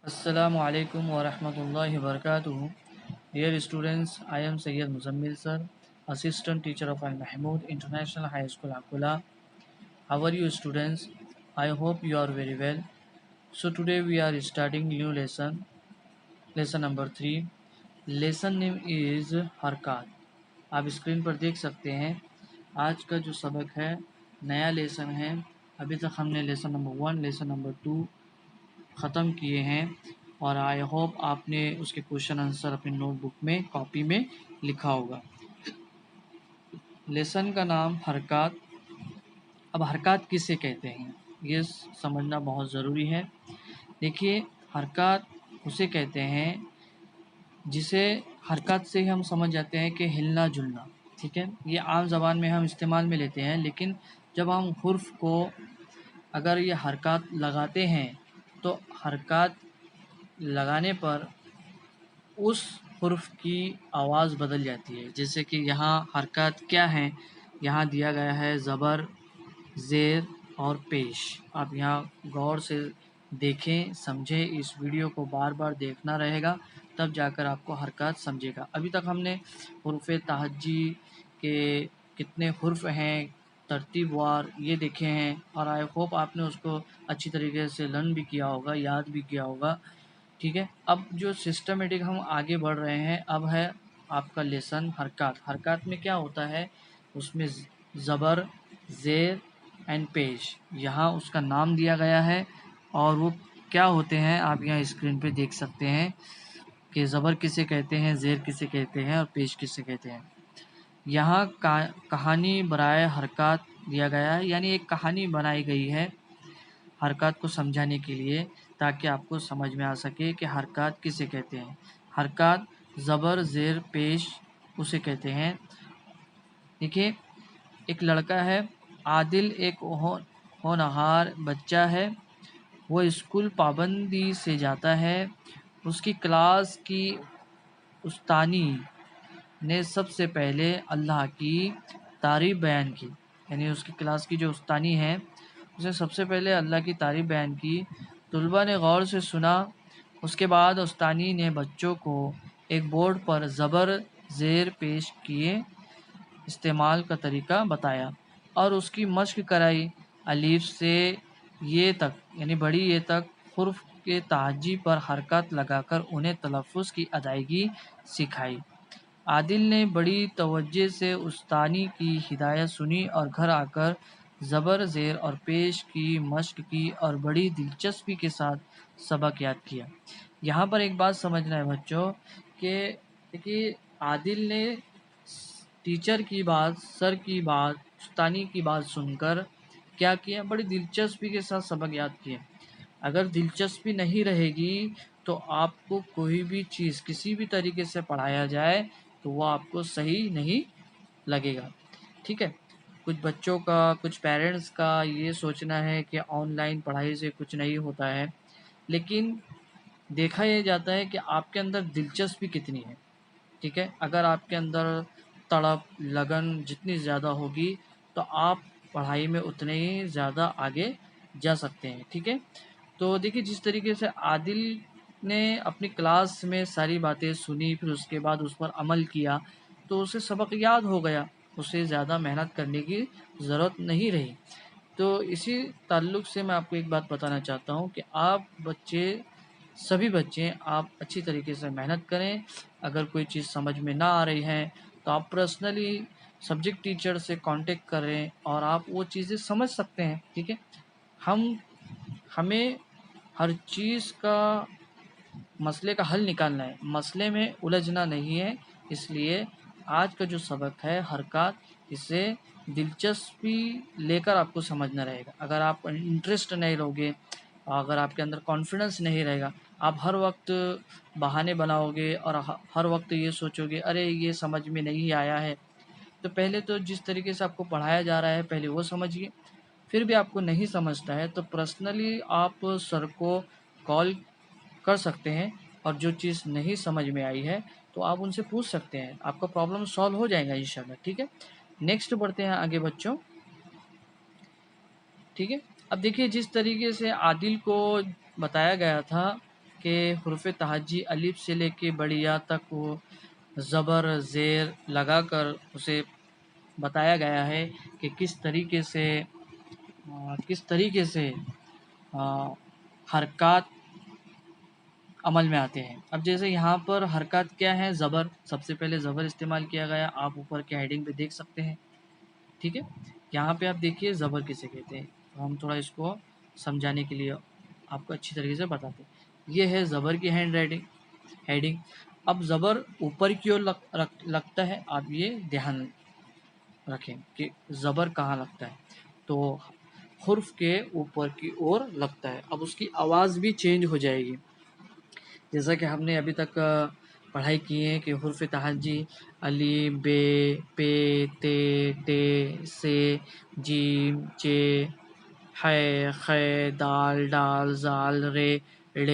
Assalamu alaikum wa rahmatullahi wa barakatuh. Dear students, I am Sayyid Muzammil sir, Assistant Teacher of Al Mahmood International High School, Akula. How are you students? I hope you are very well. So today we are starting new lesson number 3. Lesson name is हरकत. आप screen पर देख सकते हैं आज का जो सबक है नया लेसन है। अभी तक हमने लेसन नंबर 1, लेसन नंबर 2 ख़त्म किए हैं और आई होप आपने उसके क्वेश्चन आंसर अपनी नोटबुक में कॉपी में लिखा होगा। लेसन का नाम हरकत। अब हरकत किसे कहते हैं ये समझना बहुत ज़रूरी है। देखिए, हरकत उसे कहते हैं जिसे हरकत से हम समझ जाते हैं कि हिलना जुलना, ठीक है। ये आम ज़बान में हम इस्तेमाल में लेते हैं, लेकिन जब हम हुर्फ को अगर ये हरकत लगाते हैं तो हरकत लगाने पर उस हुर्फ की आवाज़ बदल जाती है। जैसे कि यहाँ हरकत क्या है, यहाँ दिया गया है ज़बर, ज़ेर और पेश। आप यहाँ गौर से देखें, समझें, इस वीडियो को बार बार देखना रहेगा, तब जाकर आपको हरकत समझेगा। अभी तक हमने हुर्फ़ तहज्जी के कितने हुर्फ हैं तरतीबवार ये देखे हैं और आई होप आपने उसको अच्छी तरीके से लर्न भी किया होगा, याद भी किया होगा, ठीक है। अब जो सिस्टमेटिक हम आगे बढ़ रहे हैं, अब है आपका लेसन हरकत। हरकत में क्या होता है, उसमें ज़बर, ज़ेर एंड पेश, यहाँ उसका नाम दिया गया है और वो क्या होते हैं आप यहाँ स्क्रीन पे देख सकते हैं कि ज़बर किसे कहते हैं, ज़ेर किसे कहते हैं और पेश किसे कहते हैं। यहाँ कहानी बराए हरकत दिया गया है, यानी एक कहानी बनाई गई है हरकत को समझाने के लिए, ताकि आपको समझ में आ सके कि हरकत किसे कहते हैं। हरकत ज़बर, ज़ेर, पेश उसे कहते हैं। देखिए, एक लड़का है आदिल, एक होनहार बच्चा है। वो स्कूल पाबंदी से जाता है। उसकी क्लास की उस्तानी ने सबसे पहले अल्लाह की तारीफ़ बयान की, यानी उसकी क्लास की जो उस्तानी है उसने सबसे पहले अल्लाह की तारीफ़ बयान की। तुलबा ने गौर से सुना। उसके बाद उस्तानी ने बच्चों को एक बोर्ड पर ज़बर, ज़ेर, पेश किए इस्तेमाल का तरीका बताया और उसकी मश्क कराई। अलीफ से ये तक, यानी बड़ी ये तक हुर्फ के तहज्जी पर हरकत लगाकर उन्हें तलफ़्फ़ुज़ की अदायगी सिखाई। आदिल ने बड़ी तवज्जो से उस्तानी की हिदायत सुनी और घर आकर ज़बर, ज़ेर और पेश की मश्क की और बड़ी दिलचस्पी के साथ सबक याद किया। यहाँ पर एक बात समझना है बच्चों कि देखिए, आदिल ने टीचर की बात, सर की बात, उस्तानी की बात सुनकर क्या किया, बड़ी दिलचस्पी के साथ सबक याद किया। अगर दिलचस्पी नहीं रहेगी तो आपको कोई भी चीज़ किसी भी तरीके से पढ़ाया जाए तो वो आपको सही नहीं लगेगा, ठीक है। कुछ बच्चों का, कुछ पेरेंट्स का ये सोचना है कि ऑनलाइन पढ़ाई से कुछ नहीं होता है, लेकिन देखा ये जाता है कि आपके अंदर दिलचस्पी कितनी है, ठीक है। अगर आपके अंदर तड़प, लगन जितनी ज़्यादा होगी तो आप पढ़ाई में उतने ही ज़्यादा आगे जा सकते हैं, ठीक है। तो देखिए, जिस तरीके से आदिल ने अपनी क्लास में सारी बातें सुनी, फिर उसके बाद उस पर अमल किया, तो उसे सबक याद हो गया, उसे ज़्यादा मेहनत करने की ज़रूरत नहीं रही। तो इसी ताल्लुक़ से मैं आपको एक बात बताना चाहता हूँ कि आप सभी बच्चे आप अच्छी तरीके से मेहनत करें। अगर कोई चीज़ समझ में ना आ रही है तो आप पर्सनली सब्जेक्ट टीचर से कांटेक्ट करें और आप वो चीज़ें समझ सकते हैं, ठीक है। हमें हर चीज़ का मसले का हल निकालना है, मसले में उलझना नहीं है। इसलिए आज का जो सबक है हरकत, इसे दिलचस्पी लेकर आपको समझना रहेगा। अगर आप इंटरेस्ट नहीं लोगे, अगर आपके अंदर कॉन्फिडेंस नहीं रहेगा, आप हर वक्त बहाने बनाओगे और हर वक्त ये सोचोगे अरे ये समझ में नहीं आया है, तो पहले तो जिस तरीके से आपको पढ़ाया जा रहा है पहले वो समझिए। फिर भी आपको नहीं समझता है तो पर्सनली आप सर को कॉल कर सकते हैं और जो चीज़ नहीं समझ में आई है तो आप उनसे पूछ सकते हैं, आपका प्रॉब्लम सॉल्व हो जाएगा इंशाल्लाह, ठीक है। नेक्स्ट बढ़ते हैं आगे बच्चों, ठीक है। अब देखिए, जिस तरीके से आदिल को बताया गया था کہ حروف تہجی الف سے لے کے بڑی یا تک وہ زبر زیر لگا کر اسے بتایا گیا ہے کہ کس طریقے سے حرکات عمل میں آتے ہیں۔ اب جیسے یہاں پر حرکات کیا ہے، زبر، سب سے پہلے زبر استعمال کیا گیا، آپ اوپر کے ہیڈنگ پہ دیکھ سکتے ہیں، ٹھیک ہے۔ یہاں پہ آپ دیکھیے زبر کسے کہتے ہیں، تو ہم تھوڑا اس کو سمجھانے کے لیے آپ کو اچھی طریقے سے بتاتے ہیں۔ یہ ہے زبر کی ہیڈنگ۔ اب زبر اوپر کی اور لگتا ہے، آپ یہ دھیان رکھیں کہ زبر کہاں لگتا ہے، تو حرف کے اوپر کی اور لگتا ہے۔ اب اس کی آواز بھی چینج ہو جائے گی، جیسا کہ ہم نے ابھی تک پڑھائی کی ہے کہ حروف تہجی الف ب پ ت ٹ ث ج چ ح خ دال ڈال ذال ر ڑ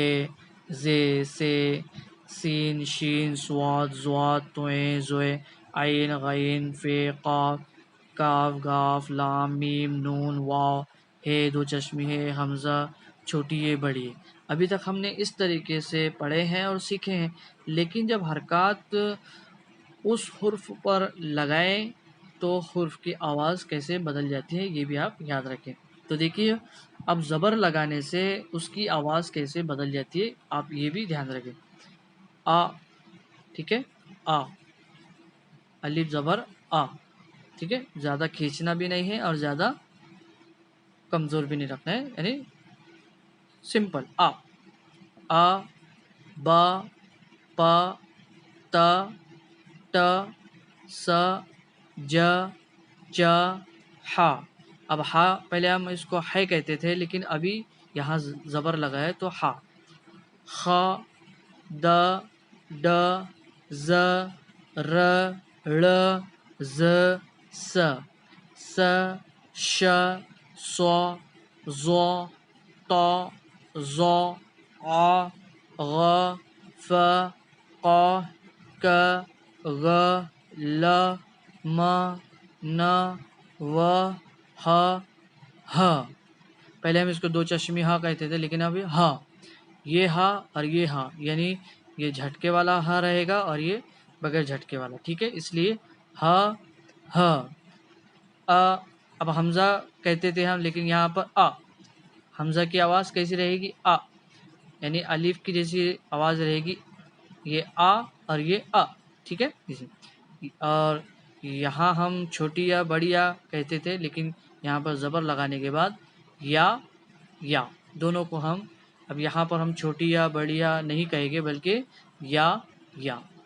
ز ث س ش ص ض ط ظ عین غین ف قاف کاف گاف لام میم نون واو ہے دو چشمی ہے حمزہ چھوٹی ہے بڑی ہے۔ ابھی تک ہم نے اس طریقے سے پڑھے ہیں اور سیکھے ہیں، لیکن جب حرکات اس حرف پر لگائیں تو حرف کی آواز کیسے بدل جاتی ہے، یہ بھی آپ یاد رکھیں۔ تو دیکھیے اب زبر لگانے سے اس کی آواز کیسے بدل جاتی ہے، آپ یہ بھی دھیان رکھیں۔ آ، ٹھیک ہے، آ، الف زبر آ، ٹھیک ہے، زیادہ کھینچنا بھی نہیں ہے اور زیادہ کمزور بھی نہیں رکھنا ہے، یعنی سمپل آ۔ آ، با، پا، تا، ٹا، سا، جا، چا، ہا۔ اب ہا پہلے ہم اس کو ہے کہتے تھے، لیکن ابھی یہاں زبر لگا ہے تو ہا۔ خا، دا، ڈا، ز، ر، ڑ، ز، س، س، ش، ص، ض، ط، ظ، ع، غ، ف، ق، ک، غ، ل، م، ن، و، ح، ہ۔ پہلے ہم اس کو دو چشمی ہا کہتے تھے، لیکن ابھی ہا، یہ ہا اور یہ ہا، یعنی یہ جھٹکے والا ہا رہے گا اور یہ بغیر جھٹکے والا، ٹھیک ہے، اس لیے ہا، ہ۔ اب حمزہ کہتے تھے ہم، لیکن یہاں پر آ، حمزہ کی آواز کیسی رہے گی، آ، یعنی الف کی جیسی آواز رہے گی، یہ آ اور یہ آ، ٹھیک ہے۔ اور یہاں ہم چھوٹی یا بڑی یا کہتے تھے، لیکن یہاں پر زبر لگانے کے بعد یا دونوں کو ہم اب یہاں پر ہم چھوٹی یا بڑی یا نہیں کہیں گے، بلکہ یا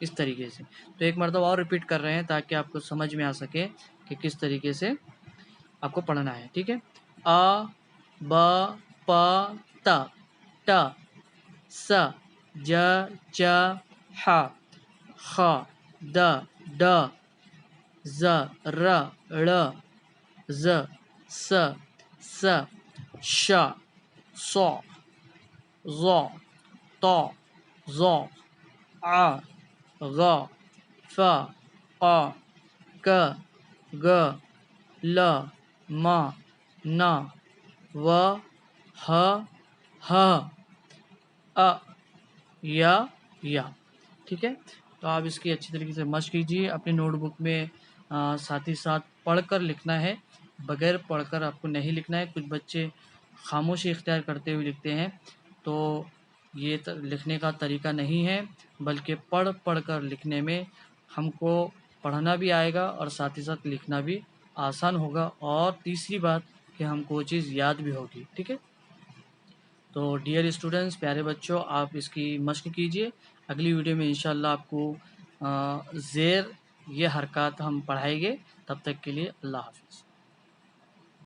اس طریقے سے۔ تو ایک مرتبہ اور ریپیٹ کر رہے ہیں تاکہ آپ کو سمجھ میں آ سکے کہ کس طریقے سے آپ کو پڑھنا ہے، ٹھیک ہے۔ آ، با، پا، تا، ٹا، سا، جا، چا، ہا، خا، دا، ڈا، ز، ر، ڑ، ز، س، س، ش، ص، ض، ط، ظ، ع، غ، ف، ق، ک، غ، ل، م، ن، و، ح، ہ، یا، ٹھیک ہے۔ تو آپ اس کی اچھی طریقے سے مشق کیجیے، اپنی نوٹ بک میں ساتھ ہی ساتھ پڑھ کر لکھنا ہے، بغیر پڑھ کر آپ کو نہیں لکھنا ہے۔ کچھ بچے خاموشی اختیار کرتے ہوئے لکھتے ہیں، تو یہ لکھنے کا طریقہ نہیں ہے، بلکہ پڑھ کر لکھنے میں ہم کو پڑھنا بھی آئے گا اور ساتھ ہی ساتھ لکھنا بھی آسان ہوگا، اور تیسری بات کہ ہم کو وہ چیز یاد بھی ہوگی، ٹھیک ہے۔ تو ڈیئر اسٹوڈنٹس، پیارے بچوں، آپ اس کی مشق کیجئے۔ اگلی ویڈیو میں انشاءاللہ آپ کو زیر یہ حرکات ہم پڑھائیں گے۔ تب تک کے لیے اللہ حافظ۔